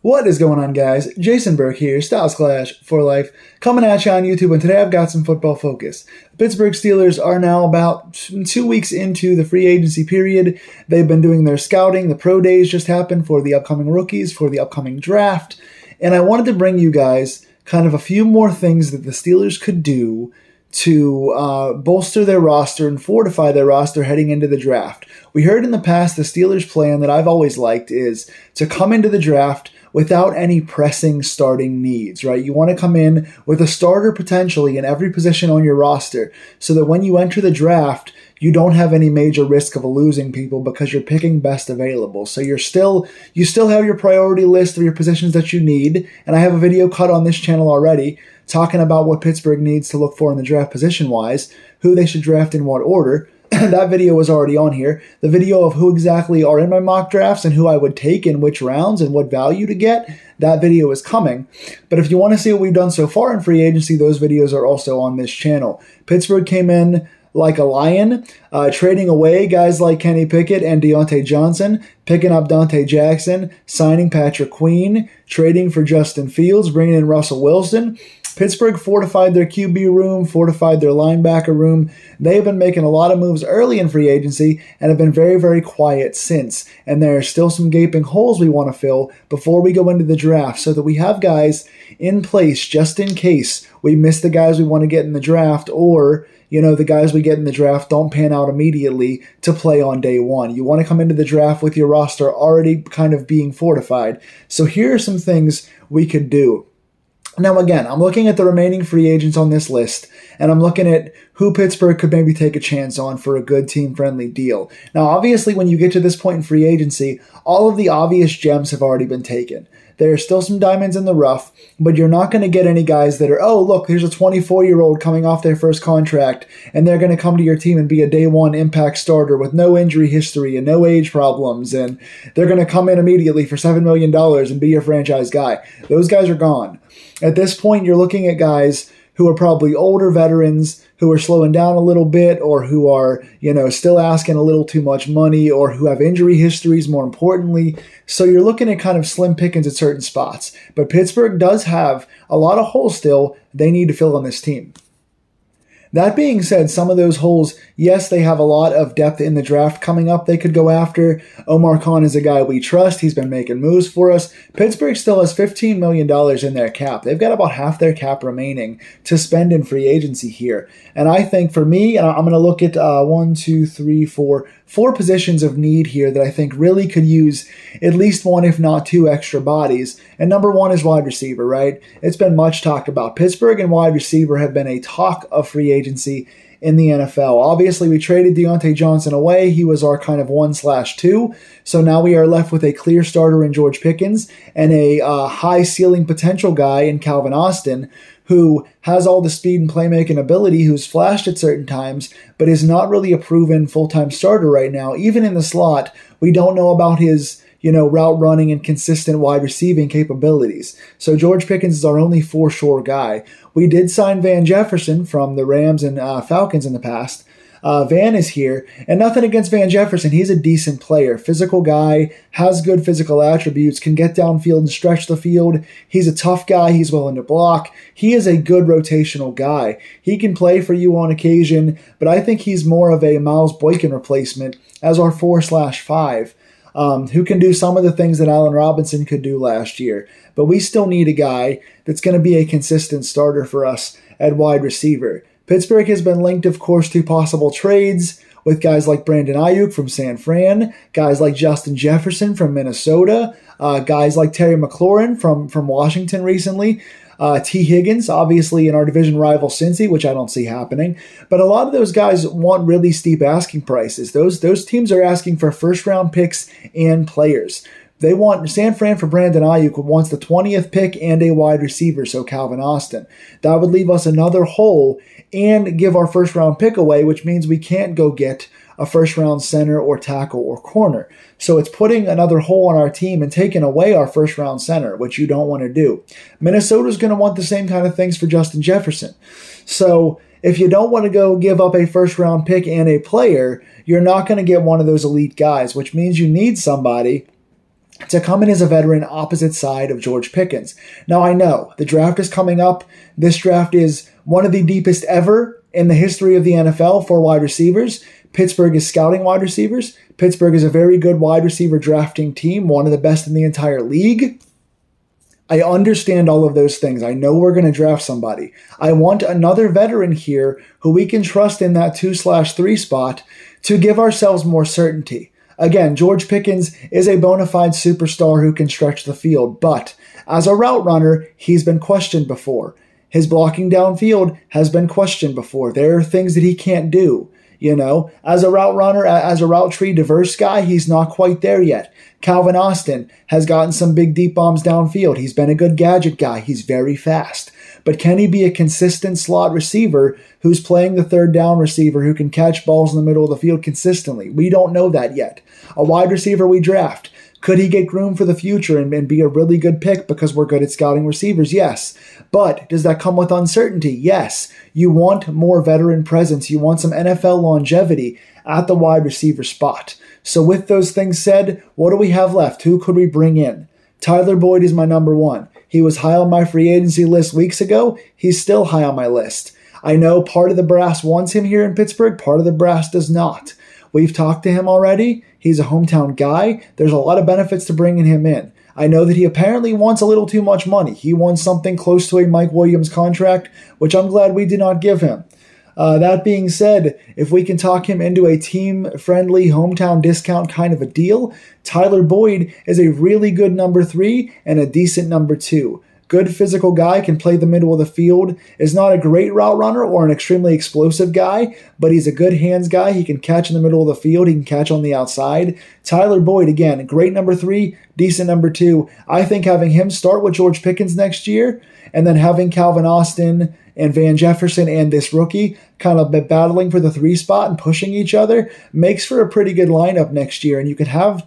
What is going on, guys? Jason Burke here, Styles Clash for Life, coming at you on YouTube, and today I've got some football focus. The Pittsburgh Steelers are now about 2 weeks into the free agency period. They've been doing their scouting. The pro days just happened for the upcoming rookies, for the upcoming draft, and I wanted to bring you guys kind of a few more things that the Steelers could do to bolster their roster and fortify their roster heading into the draft. We heard in the past the Steelers' plan that I've always liked is to come into the draft without any pressing starting needs, right? You want to come in with a starter potentially in every position on your roster so that when you enter the draft, you don't have any major risk of losing people because you're picking best available. So you still have your priority list of your positions that you need, and I have a video cut on this channel already talking about what Pittsburgh needs to look for in the draft position-wise, who they should draft in what order. That video was already on here. The video of who exactly are in my mock drafts and who I would take in which rounds and what value to get, that video is coming. But if you want to see what we've done so far in free agency, those videos are also on this channel. Pittsburgh came in like a lion, trading away guys like Kenny Pickett and Deontay Johnson, picking up Dante Jackson, signing Patrick Queen, trading for Justin Fields, bringing in Russell Wilson. Pittsburgh fortified their QB room, fortified their linebacker room. They've been making a lot of moves early in free agency and have been very, very quiet since. And there are still some gaping holes we want to fill before we go into the draft so that we have guys in place just in case we miss the guys we want to get in the draft, or the guys we get in the draft don't pan out immediately to play on day one. You want to come into the draft with your roster already kind of being fortified. So here are some things we could do. Now, again, I'm looking at the remaining free agents on this list, and I'm looking at who Pittsburgh could maybe take a chance on for a good team-friendly deal. Now, obviously, when you get to this point in free agency, all of the obvious gems have already been taken. There are still some diamonds in the rough, but you're not going to get any guys that are, oh, look, here's a 24-year-old coming off their first contract, and they're going to come to your team and be a day one impact starter with no injury history and no age problems, and they're going to come in immediately for $7 million and be your franchise guy. Those guys are gone. At this point, you're looking at guys who are probably older veterans who are slowing down a little bit, or who are, still asking a little too much money, or who have injury histories, more importantly. So you're looking at kind of slim pickings at certain spots. But Pittsburgh does have a lot of holes still they need to fill on this team. That being said, some of those holes, yes, they have a lot of depth in the draft coming up they could go after. Omar Khan is a guy we trust. He's been making moves for us. Pittsburgh still has $15 million in their cap. They've got about half their cap remaining to spend in free agency here. And I think for me, I'm going to look at 4 positions of need here that I think really could use at least one, if not two, extra bodies. And number one is wide receiver, right? It's been much talked about. Pittsburgh and wide receiver have been a talk of free agency in the NFL. Obviously, we traded Deontay Johnson away. He was our kind of 1/2. So now we are left with a clear starter in George Pickens and a high ceiling potential guy in Calvin Austin, who has all the speed and playmaking ability, who's flashed at certain times, but is not really a proven full-time starter right now. Even in the slot, we don't know about his route running and consistent wide receiving capabilities. So George Pickens is our only for sure guy. We did sign Van Jefferson from the Rams and Falcons in the past. Van is here, and nothing against Van Jefferson. He's a decent player, physical guy, has good physical attributes, can get downfield and stretch the field. He's a tough guy. He's willing to block. He is a good rotational guy. He can play for you on occasion, but I think he's more of a Miles Boykin replacement as our 4/5. Who can do some of the things that Allen Robinson could do last year. But we still need a guy that's going to be a consistent starter for us at wide receiver. Pittsburgh has been linked, of course, to possible trades with guys like Brandon Ayuk from San Fran, guys like Justin Jefferson from Minnesota, guys like Terry McLaurin from Washington recently, T. Higgins, obviously in our division rival Cincy, which I don't see happening. But a lot of those guys want really steep asking prices. Those teams are asking for first-round picks and players. They want San Fran for Brandon Ayuk, who wants the 20th pick and a wide receiver, so Calvin Austin. That would leave us another hole and give our first-round pick away, which means we can't go get a first-round center or tackle or corner. So it's putting another hole on our team and taking away our first-round center, which you don't want to do. Minnesota's going to want the same kind of things for Justin Jefferson. So if you don't want to go give up a first-round pick and a player, you're not going to get one of those elite guys, which means you need somebody to come in as a veteran opposite side of George Pickens. Now, I know the draft is coming up. This draft is one of the deepest ever in the history of the NFL for wide receivers. Pittsburgh is scouting wide receivers. Pittsburgh is a very good wide receiver drafting team, one of the best in the entire league. I understand all of those things. I know we're going to draft somebody. I want another veteran here who we can trust in that 2/3 spot to give ourselves more certainty. Again, George Pickens is a bona fide superstar who can stretch the field, but as a route runner, he's been questioned before. His blocking downfield has been questioned before. There are things that he can't do. As a route runner, as a route tree diverse guy, he's not quite there yet. Calvin Austin has gotten some big deep bombs downfield. He's been a good gadget guy. He's very fast. But can he be a consistent slot receiver who's playing the third down receiver who can catch balls in the middle of the field consistently? We don't know that yet. A wide receiver we draft, could he get groomed for the future and be a really good pick because we're good at scouting receivers? Yes. But does that come with uncertainty? Yes. You want more veteran presence. You want some NFL longevity at the wide receiver spot. So with those things said, what do we have left? Who could we bring in? Tyler Boyd is my number one. He was high on my free agency list weeks ago. He's still high on my list. I know part of the brass wants him here in Pittsburgh. Part of the brass does not. We've talked to him already. He's a hometown guy. There's a lot of benefits to bringing him in. I know that he apparently wants a little too much money. He wants something close to a Mike Williams contract, which I'm glad we did not give him. That being said, if we can talk him into a team-friendly hometown discount kind of a deal, Tyler Boyd is a really good number 3 and a decent number 2. Good physical guy, can play the middle of the field, is not a great route runner or an extremely explosive guy, but he's a good hands guy. He can catch in the middle of the field. He can catch on the outside. Tyler Boyd, again, great number 3, decent number 2. I think having him start with George Pickens next year and then having Calvin Austin and Van Jefferson and this rookie kind of battling for the 3 spot and pushing each other makes for a pretty good lineup next year. And you can have,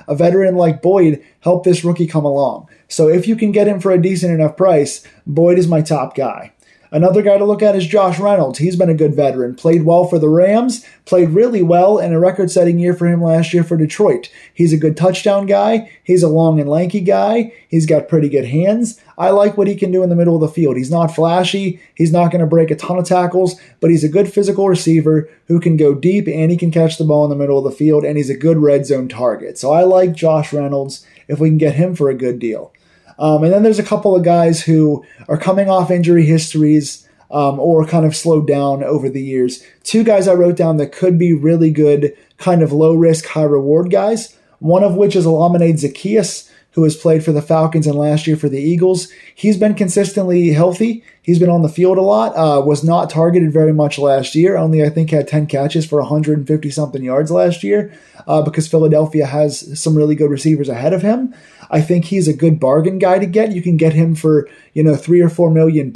a veteran like Boyd help this rookie come along. So if you can get him for a decent enough price, Boyd is my top guy. Another guy to look at is Josh Reynolds. He's been a good veteran, played well for the Rams, played really well in a record-setting year for him last year for Detroit. He's a good touchdown guy. He's a long and lanky guy. He's got pretty good hands. I like what he can do in the middle of the field. He's not flashy. He's not going to break a ton of tackles, but he's a good physical receiver who can go deep and he can catch the ball in the middle of the field, and he's a good red zone target. So I like Josh Reynolds if we can get him for a good deal. And then there's a couple of guys who are coming off injury histories or kind of slowed down over the years. 2 guys I wrote down that could be really good, kind of low-risk, high-reward guys, one of which is Olamide Zaccheaus, who has played for the Falcons and last year for the Eagles. He's been consistently healthy. He's been on the field a lot, was not targeted very much last year, only I think had 10 catches for 150-something yards last year because Philadelphia has some really good receivers ahead of him. I think he's a good bargain guy to get. You can get him for, $3 or $4 million,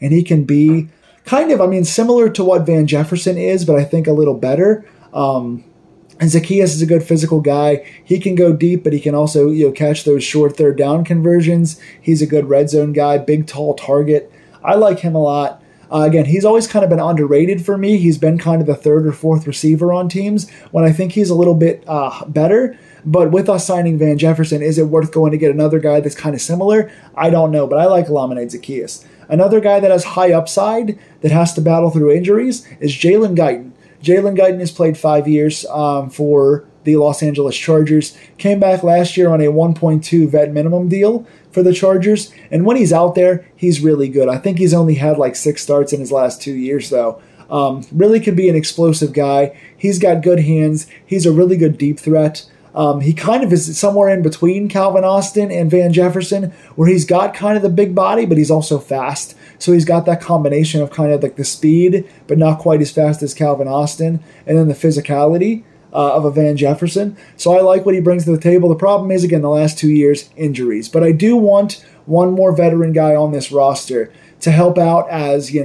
and he can be kind of, similar to what Van Jefferson is, but I think a little better. And Zaccheaus is a good physical guy. He can go deep, but he can also, catch those short third down conversions. He's a good red zone guy, big, tall target. I like him a lot. Again, he's always kind of been underrated for me. He's been kind of the 3rd or 4th receiver on teams when I think he's a little bit better. But with us signing Van Jefferson, is it worth going to get another guy that's kind of similar? I don't know, but I like Olamide Zaccheaus. Another guy that has high upside that has to battle through injuries is Jalen Guyton. Jalen Guyton has played 5 years for the Los Angeles Chargers. Came back last year on a 1.2 vet minimum deal for the Chargers. And when he's out there, he's really good. I think he's only had like 6 starts in his last 2 years, though. Really could be an explosive guy. He's got good hands. He's a really good deep threat. He kind of is somewhere in between Calvin Austin and Van Jefferson, where he's got kind of the big body, but he's also fast. So he's got that combination of kind of like the speed, but not quite as fast as Calvin Austin, and then the physicality of a Van Jefferson. So I like what he brings to the table. The problem is, again, the last 2 years, injuries. But I do want one more veteran guy on this roster to help out as,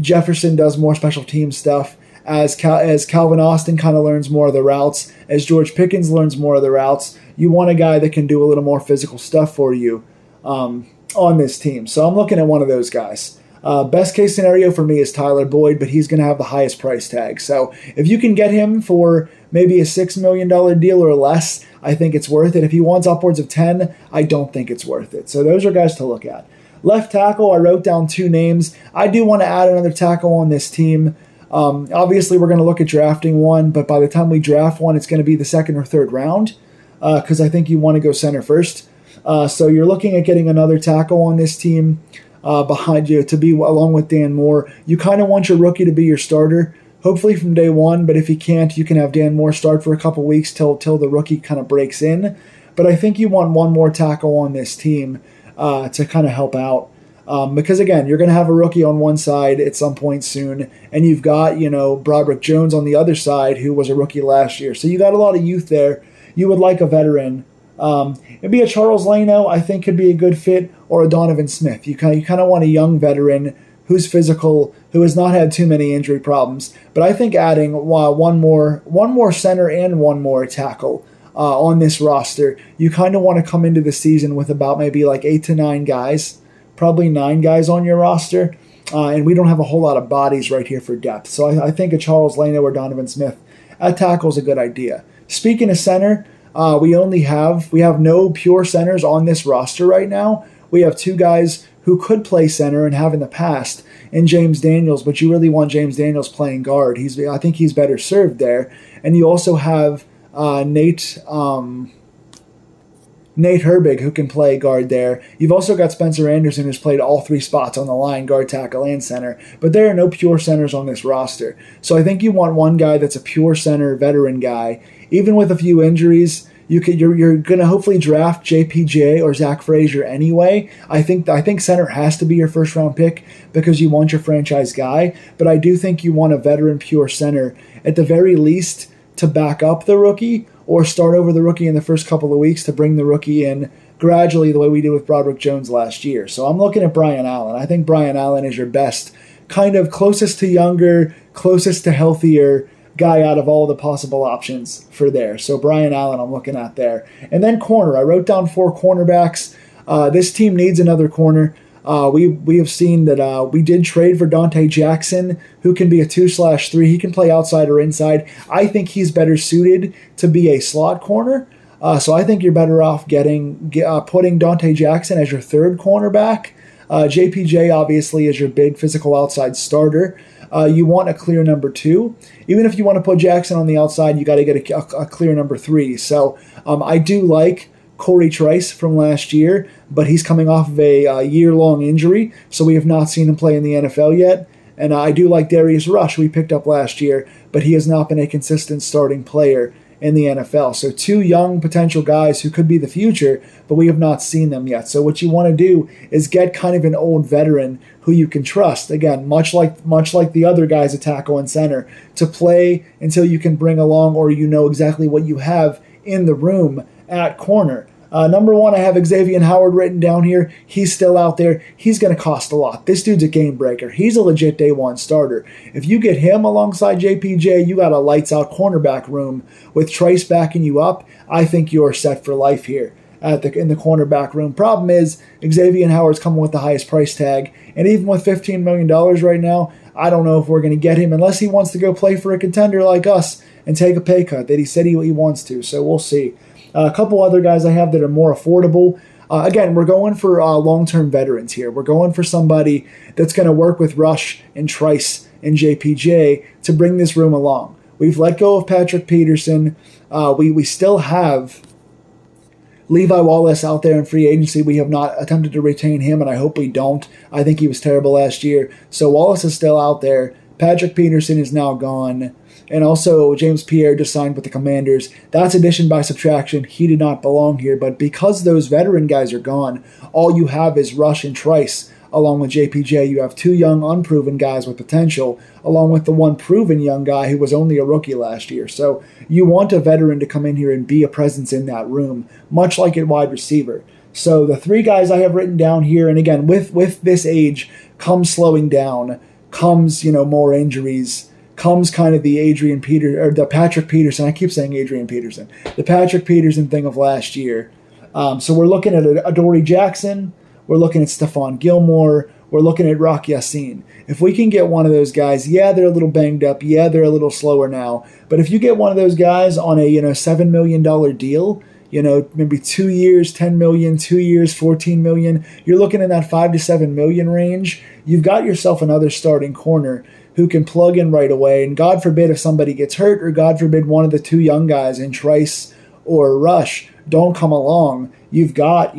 Jefferson does more special team stuff, as Calvin Austin kind of learns more of the routes, as George Pickens learns more of the routes. You want a guy that can do a little more physical stuff for you on this team. So I'm looking at one of those guys. Best case scenario for me is Tyler Boyd, but he's going to have the highest price tag. So if you can get him for maybe a $6 million deal or less, I think it's worth it. If he wants upwards of 10, I don't think it's worth it. So those are guys to look at. Left tackle, I wrote down 2 names. I do want to add another tackle on this team. Obviously, we're going to look at drafting one, but by the time we draft one, it's going to be the 2nd or 3rd round because I think you want to go center first. So you're looking at getting another tackle on this team behind you to be along with Dan Moore. You kind of want your rookie to be your starter, hopefully from day one, but if he can't, you can have Dan Moore start for a couple weeks till the rookie kind of breaks in. But I think you want one more tackle on this team to kind of help out. Because again, you're going to have a rookie on one side at some point soon, and you've got, Broderick Jones on the other side, who was a rookie last year. So you got a lot of youth there. You would like a veteran. It'd be a Charles Leno, I think could be a good fit, or a Donovan Smith. You kind of want a young veteran who's physical, who has not had too many injury problems. But I think adding one more center and one more tackle on this roster, you kind of want to come into the season with about maybe like 8 to 9 guys. Probably 9 guys on your roster, and we don't have a whole lot of bodies right here for depth. So I think a Charles Leno or Donovan Smith at tackle is a good idea. Speaking of center, we have no pure centers on this roster right now. We have 2 guys who could play center and have in the past in James Daniels, but you really want James Daniels playing guard. I think he's better served there. And you also have Nate Herbig, who can play guard there. You've also got Spencer Anderson, who's played all 3 spots on the line, guard, tackle, and center. But there are no pure centers on this roster. So I think you want one guy that's a pure center, veteran guy. Even with a few injuries, you're going to hopefully draft JPJ or Zach Frazier anyway. I think center has to be your first-round pick because you want your franchise guy. But I do think you want a veteran, pure center, at the very least, to back up the rookie, or start over the rookie in the first couple of weeks to bring the rookie in gradually the way we did with Broderick Jones last year. So I'm looking at Brian Allen. I think Brian Allen is your best, kind of closest to younger, closest to healthier guy out of all the possible options for there. So Brian Allen I'm looking at there. And then corner. I wrote down 4 cornerbacks. This team needs another corner. We have seen that we did trade for Dante Jackson, who can be a 2/3. He can play outside or inside. I think he's better suited to be a slot corner. So I think you're better off putting Dante Jackson as your 3rd cornerback. JPJ obviously is your big physical outside starter. You want a clear number 2. Even if you want to put Jackson on the outside, you got to get a clear number 3. So I do like Corey Trice from last year, but he's coming off of a year-long injury, so we have not seen him play in the NFL yet. And I do like Darius Rush, we picked up last year, but he has not been a consistent starting player in the NFL. So 2 young potential guys who could be the future, but we have not seen them yet. So what you want to do is get kind of an old veteran who you can trust, again, much like the other guys at tackle and center, to play until you can bring along or you know exactly what you have in the room at corner. Number 1, I have Xavier Howard written down here. He's still out there. He's going to cost a lot. This dude's a game breaker. He's a legit day 1 starter. If you get him alongside JPJ, you got a lights-out cornerback room with Trice backing you up. I think you're set for life here in the cornerback room. Problem is, Xavier Howard's coming with the highest price tag, and even with $15 million right now, I don't know if we're going to get him unless he wants to go play for a contender like us and take a pay cut that he said he wants to. So we'll see. A couple other guys I have that are more affordable. Again, we're going for long-term veterans here. We're going for somebody that's going to work with Rush and Trice and JPJ to bring this room along. We've let go of Patrick Peterson. We still have Levi Wallace out there in free agency. We have not attempted to retain him, and I hope we don't. I think he was terrible last year. So Wallace is still out there. Patrick Peterson is now gone. And also, James Pierre just signed with the Commanders. That's addition by subtraction. He did not belong here. But because those veteran guys are gone, all you have is Rush and Trice, along with JPJ. You have 2 young, unproven guys with potential, along with the 1 proven young guy who was only a rookie last year. So you want a veteran to come in here and be a presence in that room, much like at wide receiver. So the 3 guys I have written down here, and again, with this age comes slowing down, comes more injuries, comes kind of the Patrick Peterson. I keep saying Adrian Peterson. The Patrick Peterson thing of last year. So we're looking at Adoree Jackson. We're looking at Stephon Gilmore. We're looking at Rock Yassin. If we can get one of those guys, yeah, they're a little banged up. Yeah, they're a little slower now. But if you get one of those guys on a $7 million deal, maybe 2 years, 10 million, 2 years, 14 million. You're looking in that 5 to 7 million range. You've got yourself another starting corner who can plug in right away. And God forbid if somebody gets hurt, or God forbid one of the two young guys in Trice or Rush don't come along, you've got,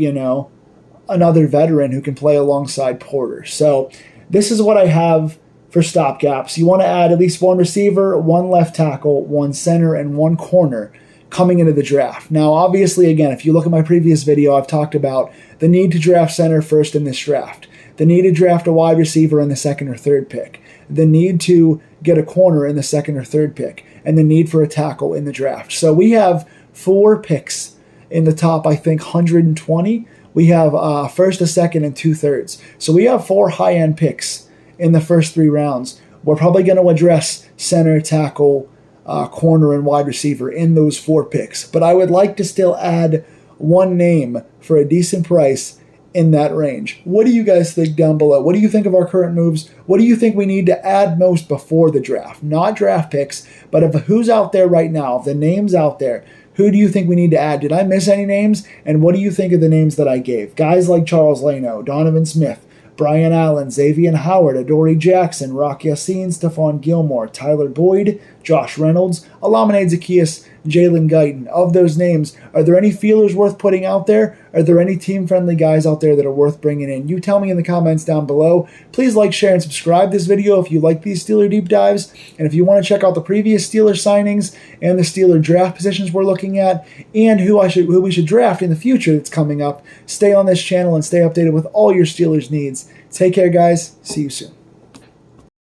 another veteran who can play alongside Porter. So this is what I have for stopgaps. You want to add at least one receiver, one left tackle, one center, and one corner coming into the draft. Now, obviously, again, if you look at my previous video, I've talked about the need to draft center first in this draft, the need to draft a wide receiver in the second or third pick, the need to get a corner in the second or third pick, and the need for a tackle in the draft. So we have 4 picks in the top, I think, 120. We have a first, a second, and 2/3. So we have 4 high-end picks in the first 3 rounds. We're probably going to address center, tackle, corner, and wide receiver in those 4 picks. But I would like to still add one name for a decent price in that range. What do you guys think down below? What do you think of our current moves? What do you think we need to add most before the draft? Not draft picks, but of who's out there right now, of the names out there. Who do you think we need to add? Did I miss any names? And what do you think of the names that I gave? Guys like Charles Leno, Donovan Smith, Brian Allen, Xavier Howard, Adoree Jackson, Rock Yassin, Stephon Gilmore, Tyler Boyd, Josh Reynolds, Olamide Zaccheaus, Jalen Guyton. Of those names, are there any feelers worth putting out there? Are there any team-friendly guys out there that are worth bringing in? You tell me in the comments down below. Please like, share, and subscribe this video if you like these Steeler deep dives. And if you want to check out the previous Steeler signings and the Steeler draft positions we're looking at, and who we should draft in the future that's coming up, stay on this channel and stay updated with all your Steelers needs. Take care, guys. See you soon.